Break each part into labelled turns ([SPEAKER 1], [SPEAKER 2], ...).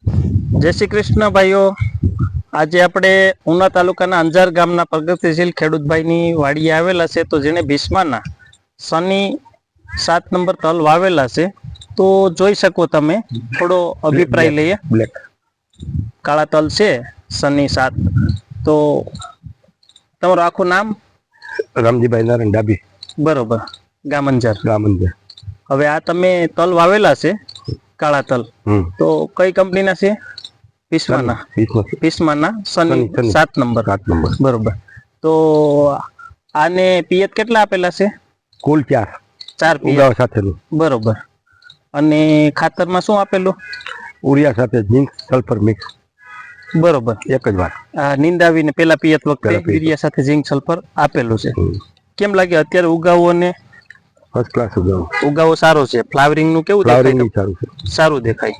[SPEAKER 1] જય શ્રી કૃષ્ણ ભાઈઓ। આજે આપણે ઉના તાલુકાના અંજાર ગામના પ્રગતિશીલ ખેડૂતભાઈની વાડીએ આવેલા છે, તો જેણે ભીષ્માના સની 7 નંબર તલ વાવેલા છે। તો જોઈ શકો તમે, થોડો અભિપ્રાય લઈએ। કાળા તલ છે સની 7। તો તમારું આખું નામ?
[SPEAKER 2] રામજીભાઈ નારાયણ ડાબી।
[SPEAKER 1] બરોબર, ગામ અંજાર।
[SPEAKER 2] ગામ અંજાર।
[SPEAKER 1] હવે આ તમે તલ વાવેલા છે કાળા તલ, તો કઈ કંપનીના છે? ભીષ્માના સની 7 નંબર। બરોબર, તો આને પિયત કેટલા આપેલા છે?
[SPEAKER 2] કુલ 4
[SPEAKER 1] પિયત
[SPEAKER 2] સાથેનું।
[SPEAKER 1] બરોબર, અને ખાતરમાં શું આપેલું?
[SPEAKER 2] ઉરિયા સાથે ઝીંક સલ્ફર મિક્સ।
[SPEAKER 1] બરોબર,
[SPEAKER 2] એક જ વાર
[SPEAKER 1] નીંદાવીને પેલા પિયત વખતે યુરિયા સાથે ઝીંક સલ્ફર આપેલું છે। કેમ લાગે અત્યારે ઉગાવો? અને
[SPEAKER 2] ફર્સ્ટ ક્લાસ
[SPEAKER 1] ઉગાવો સારો છે। ફ્લાવરિંગ નું કેવું દેખાય? સારું દેખાય।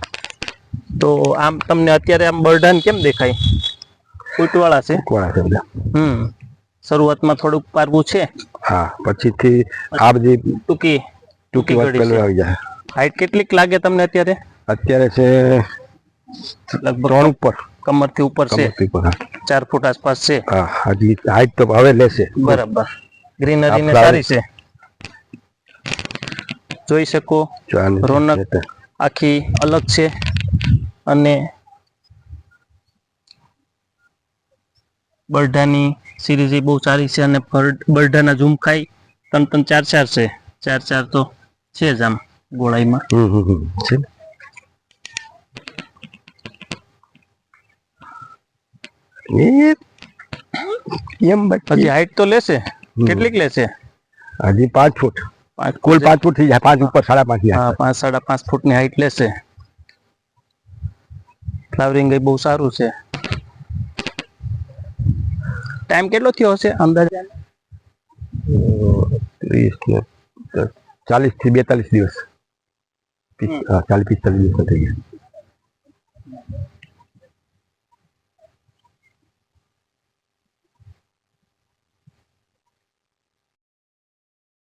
[SPEAKER 1] તો આમ તમને અત્યારે આમ બરડાન કેમ દેખાય? ફૂટવાળા છે। શરૂઆતમાં થોડુંક પારવું છે,
[SPEAKER 2] હા, પછીથી આ બધી
[SPEAKER 1] ટૂંકી ગળી છે।
[SPEAKER 2] આવી જાય।
[SPEAKER 1] હાઈટ કેટલીક લાગે તમને અત્યારે?
[SPEAKER 2] અત્યારે છે
[SPEAKER 1] લગભગ
[SPEAKER 2] 3 ઉપર,
[SPEAKER 1] કમરથી ઉપર છે। 4 ફૂટ આસપાસ છે।
[SPEAKER 2] હા, હજી હાઈટ તો હવે લેશે।
[SPEAKER 1] બરાબર, ગ્રીનરી ને સારી છે, જોઈ શકો। રોનક આખી અલગ છે, અને બરડાની સિરીઝ બહુ સારી છે, અને બરડાના ઝુમખાઈ 3-3, 4-4 છે। 4-4 તો છે જ આમ ગોળાઈમાં। હજી હાઈટ તો લેશે, કેટલીક લેશે?
[SPEAKER 2] હજી 5 ફૂટ, કુલ 5 ફૂટ થઈ જાય। 5 ઉપર 5.5।
[SPEAKER 1] હા, 5-5.5 ફૂટની હાઈટ લેશે। ફ્લાવરિંગ બહુ સારું છે। ટાઈમ કેટલો થયો હશે અંદાજે?
[SPEAKER 2] 40 થી 42 દિવસ। 40-45 દિવસ થઈ ગયા।